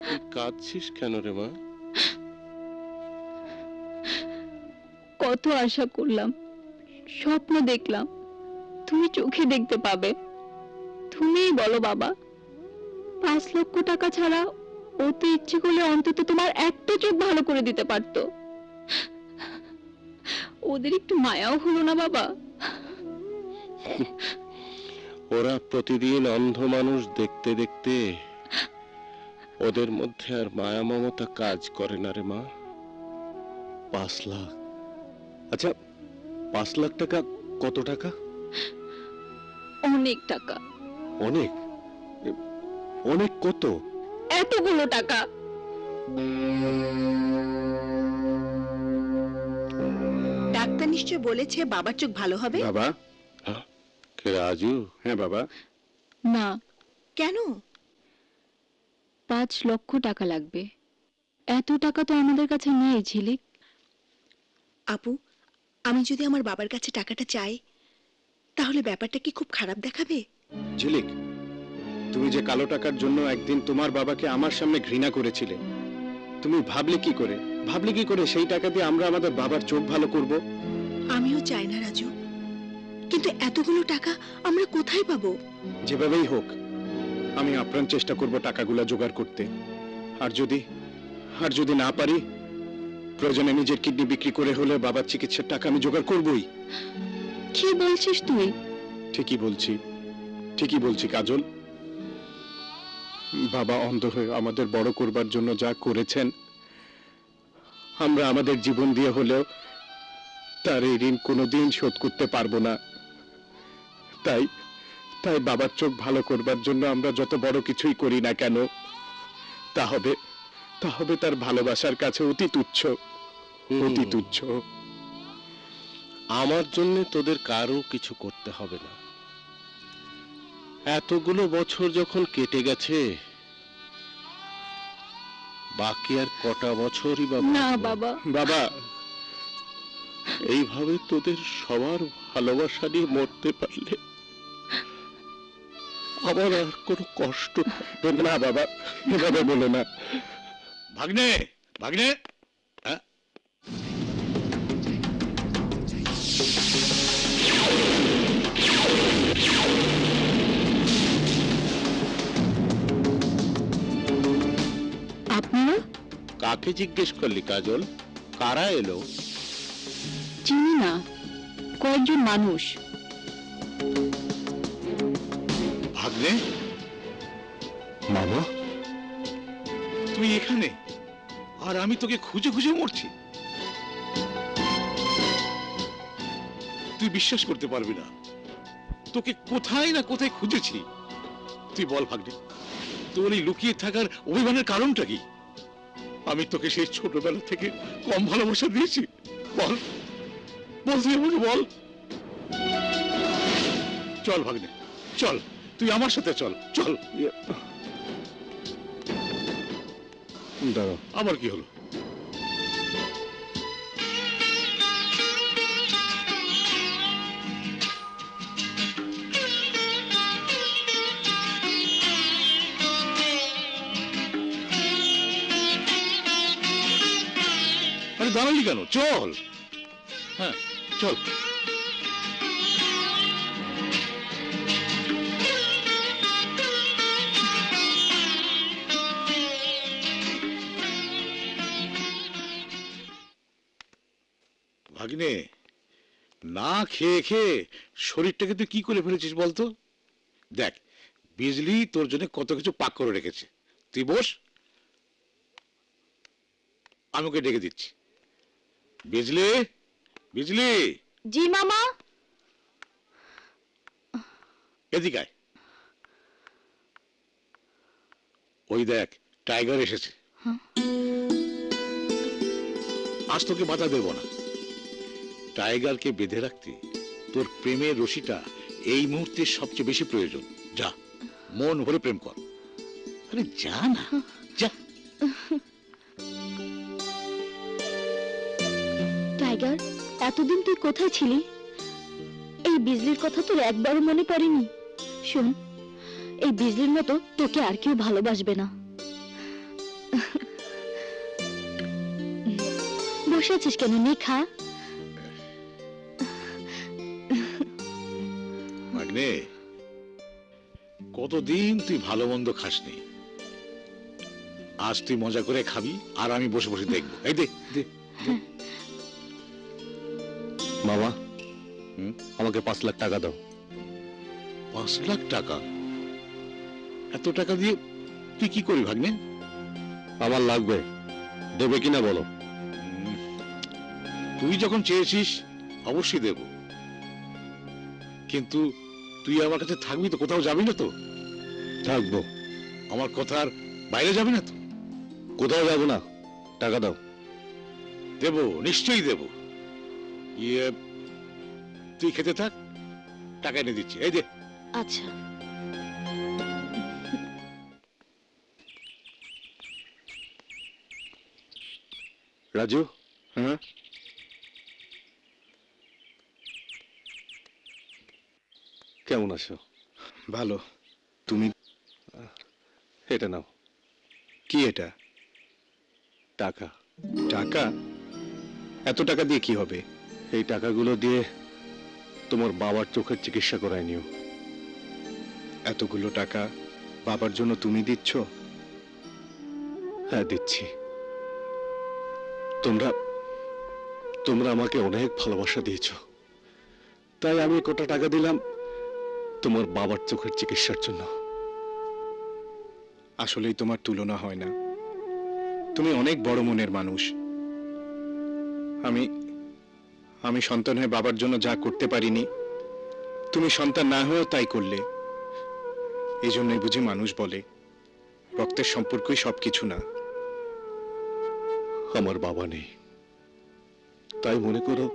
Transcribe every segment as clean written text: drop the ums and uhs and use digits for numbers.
কাঁদছিস কেন রে মা? কত আশা করলাম, স্বপ্ন দেখলাম তুমি চোখে দেখতে পাবে। তুমিই বলো বাবা, 5 লক্ষ টাকা ছাড়া ও তো ইচ্ছে করলে অন্তত তোমার একটা চোখ ভালো করে দিতে পারতো। ওদের একটু মায়াও হলো না বাবা? ওরা প্রতিদিন অন্ধ মানুষ দেখতে দেখতে ওদের মধ্যে আর মায়া মমতা কাজ করে না রে মা। 5 লাখ? আচ্ছা, 5 লাখ টাকা কত টাকা? অনেক টাকা। অনেক? অনেক কত? এতগুলো টাকা। ডাক্তার নিশ্চয় বলেছে বাবার চোখ ভালো হবে। বাবা? কে রাজু? হ্যাঁ বাবা। না। কেন? 5 লক্ষ টাকা লাগবে। এত টাকা তো আমাদের কাছে নেই ঝিলিক। আপু, আমি যদি আমার বাবার কাছে টাকাটা চাই, তাহলে ব্যাপারটা কি খুব খারাপ দেখাবে? ঝিলিক, তুমি যে কালো টাকার জন্য একদিন তোমার বাবাকে আমার সামনে ঘৃণা করেছিলে, তুমি ভাবলে কি করে সেই টাকা দিয়ে আমরা আমাদের বাবার চোখ ভালো করব? আমিও চাই না রাজু, কিন্তু এতগুলো টাকা আমরা কোথায় পাবো? যেভাবেই হোক আমি আপ্রাণ চেষ্টা করব টাকাগুলো জোগাড় করতে। আর যদি না পারি, প্রয়োজনে নিজের কিডনি বিক্রি করে হলে বাবার চিকিৎসার টাকা আমি জোগাড় করবই। কি বলছিস তুই? ঠিকই বলছি কাজল। বাবা অন্ধ হয়ে আমাদের বড় করবার জন্য যা করেছেন, আমরা আমাদের জীবন দিয়ে হলেও তার এই ঋণ কোনোদিন শোধ করতে পারবো না। তাই বাবার চোখ ভালো করবার জন্য আমরা যত বড় কিছুই করি না কেন, তা হবে তার ভালোবাসার কাছে অতি তুচ্ছ। আমার জন্য তোদের কারো কিছু করতে হবে না। এতগুলো বছর যখন কেটে গেছে, বাকি আর কটা বছরই বাবা। না বাবা। বাবা, এইভাবে তোদের সবার ভালোবাসা নিয়ে মরতে পারলে আমার আর কোনো কষ্ট থাকবে না বাবা, এভাবে বলো না। ভাগ্নে, আপনারা? কাকে জিজ্ঞেস করলি কাজল? কারা এলো? চিনি না, কয়েকজন মানুষ। ভাগ্নে, মামা, তুই এখানে আর আমি তোকে খুঁজে খুঁজে মরছি। তুই বিশ্বাস করতে পারবি না, তোকে কোথায় না কোথায় খুঁজেছি। তুই বল ভাগ্নে, তোর এই লুকিয়ে থাকার অভিমানের কারণটা কি? আমি তোকে সেই ছোটবেলা থেকে কম ভালোবাসা দিয়েছি? বল তুই আমাকে বল। চল ভাগ্নে, চল, তুই আমার সাথে চল। দাঁড়াও। আবার কি হলো? আরে দাঁড়ালি কেন? চল। হ্যাঁ চল। ভাগ্নে, না খেয়ে খেয়ে শরীরটাকে তুই কি করে ফেলেছিস বলতো? দেখ, বিজলি তোর জন্য কত কিছু পাক করে রেখেছে। তুই বস, আমি ওকে ডেকে দিচ্ছি। বিজলি। জি মামা। এদিকে আয়। ওই দেখ, টাইগার এসেছে। আজ তোকে বাধা দেব না। টাইগারকে বেঁধে রাখতে তোর প্রেমের রশিটা এই মুহূর্তে সবচেয়ে বেশি প্রয়োজন। যা, মন ভরে প্রেম কর। আরে যা না, যা। টাইগার, এতদিন তুই কোথায় ছিলি? এই বিজলির কথা তোর একবারও মনে পড়েনি? শোন, এই বিজলির মতো তোকে আর কেউ ভালোবাসবে না। বসে আছিস কেন, নে খা। ভাগ্নে, কতদিন তুই ভালো মন্দ খাসনি, আজ তুই মজা করে খাবি আর আমি বসে বসে দেখবো। এই দে দে। মামা, হুম? আমাকে 5 লাখ টাকা দাও। 5 লাখ টাকা? এত টাকা দিয়ে তুই কি করবি ভাগ্নে? আমার লাগবে, দেবে কিনা বলো। তুই যখন চেয়েছিস অবশ্যই দেব, কিন্তু তুই আমার কাছে থাকবি তো, কোথাও যাবি না তো? থাকবো। আমার কথার বাইরে যাবি না তো? কোথাও যাবো না, টাকা দাও। দেব, নিশ্চয়ই দেব। ইয়ে, তুই খেতে থাক, টাকা এনে দিচ্ছি। এই যে। আচ্ছা। রাজু, হ্যাঁ, কেমন আছো? ভালো। তুমি? এটা নাও। কি এটা? টাকা। টাকা? এত টাকা দিয়ে কি হবে? এই টাকাগুলো দিয়ে তোমার বাবার চোখের চিকিৎসা করায় নিও। এতগুলো টাকা বাবার জন্য তুমি দিচ্ছ? হ্যাঁ, দিচ্ছি। তোমরা তোমরা আমাকে অনেক ভালোবাসা দিয়েছ, তাই আমি কটা টাকা দিলাম তোমার বাবার চোখের চিকিৎসার জন্য। আসলেই তোমার তুলনা হয় না। তুমি অনেক বড় মনের মানুষ। আমি আমি সন্তান হয়ে বাবার জন্য যা করতে পারিনি, তুমি সন্তান না হয়েও তাই করলে। এই জন্যই বুঝি মানুষ বলে রক্তের সম্পর্কই সবকিছু না। আমার বাবা নেই, তাই মনে করো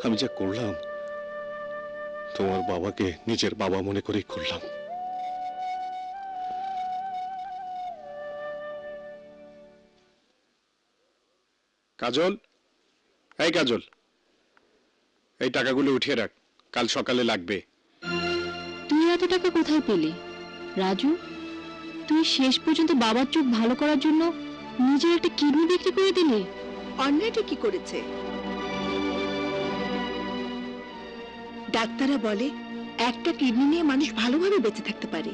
আমি যা করলাম তোমার বাবাকে নিজের বাবা মনে করেই করলাম। কাজল, এই কাজল, এই টাকাগুলো উঠিয়ে রাখ, কাল সকালে লাগবে। তুই এত টাকা কোথায় পেলি রাজু? তুই শেষ পর্যন্ত বাবার চোখ ভালো করার জন্য নিজের একটা কিডনি বিক্রি করে দিলি। অন্যায়টা কি করেছে? ডাক্তাররা বলে একটা কিডনি নিয়ে মানুষ ভালোভাবে বেঁচে থাকতে পারে।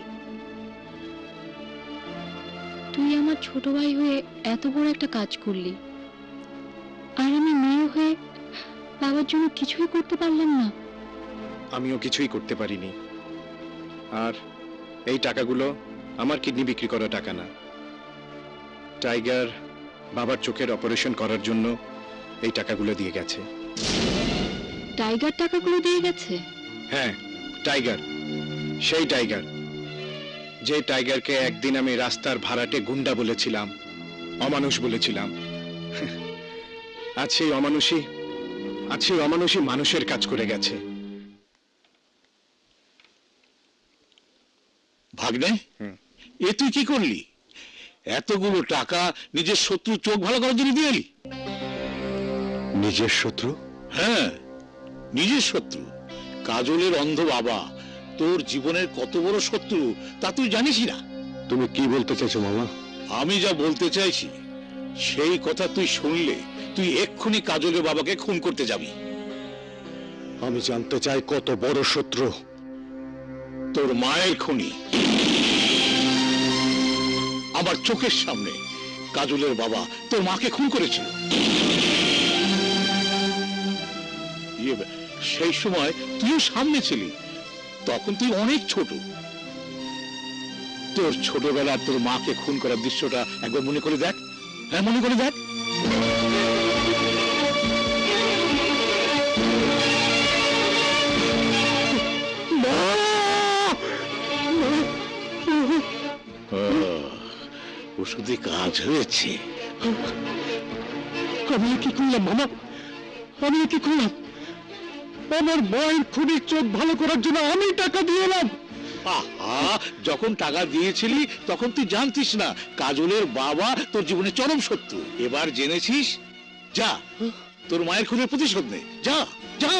তুই আমার ছোট ভাই হয়ে এত বড় একটা কাজ করলি, আর আমি মেয়ে হয়ে বাবার জন্য কিছুই করতে পারলাম না। আমিও কিছুই করতে পারিনি। আর এই টাকাগুলো আমার কিডনি বিক্রি করা টাকা না। টাইগার বাবার চোখের অপারেশন করার জন্য এই টাকাগুলো দিয়ে গেছে। টাইগার টাকাগুলো দিয়ে গেছে? হ্যাঁ, টাইগার, সেই টাইগার, যে টাইগারকে একদিন আমি রাস্তার ভাড়াটে গুন্ডা বলেছিলাম, অমানুষ বলেছিলাম। আজ সেই অমানুষই মানুষের কাজ করে গেছে। ভাগ্নে, হুম। এ তুই কি করলি? এতগুলো টাকা নিজের শত্রু চোখ ভালো করার জন্য দিয়ে এলি? নিজের শত্রু? হ্যাঁ, নিজের শত্রু। কাজলের অন্ধ বাবা তোর জীবনের কত বড় শত্রু তা তুই জানিসই না। তুমি কি বলতে চাইছো মামা? আমি যা বলতে চাইছি সেই কথা তুই শুনলে তুই এক্ষুনি কাজলের বাবাকে খুন করতে যাবি। আমি জানতে চাই কত বড় শত্রু। তোর মায়ের খুনি। আমার চোখের সামনে কাজলের বাবা তোর মাকে খুন করেছিল। সেই সময় তুইও সামনে ছিলি, তখন তুই অনেক ছোট। তোর ছোটবেলা তোর মাকে খুন করার দৃশ্যটা একবার মনে করে দেখ। হ্যাঁ, মনে করে দেখ। ওষুধে কাজ হয়েছে। আমি কি করলাম মামা? আমি কি করলাম? আমার মায়ের খুনির চোখ ভালো করার জন্য আমি টাকা দিয়ে এলাম। আহা, যখন টাকা দিয়েছিলি তখন তুই জানতিস না কাজলের বাবা তোর জীবনে চরম শত্রু। এবার জেনেছিস, যা তোর মায়ের খুনের প্রতিশোধ নে। যা যা।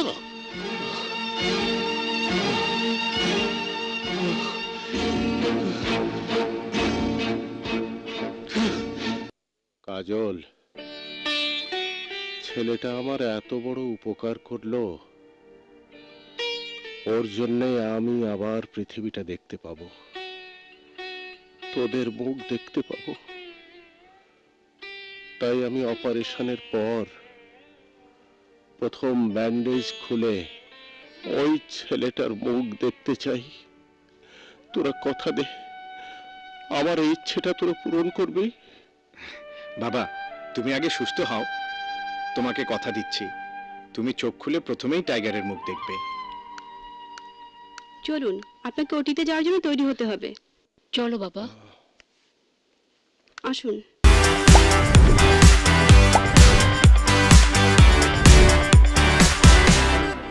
কাজল, ছেলেটা আমার এত বড় উপকার করলো, ওর জন্যে আমি আবার পৃথিবীটা দেখতে পাবো, তোদের মুখ দেখতে পাবো। তাই আমি অপারেশনের পর প্রথম ব্যান্ডেজ খুলে ওই ছেলেটার মুখ দেখতে চাই। তোরা কথা দে, আমার এই ইচ্ছেটা তোরা পূরণ করবি। বাবা, তুমি আগে সুস্থ হও। তোমাকে কথা দিচ্ছি, তুমি চোখ খুলে প্রথমেই টাইগারের মুখ দেখবে। চলুন, আপনাকে ওটিতে যাওয়ার জন্য তৈরি হতে হবে। চলো বাবা। আসুন।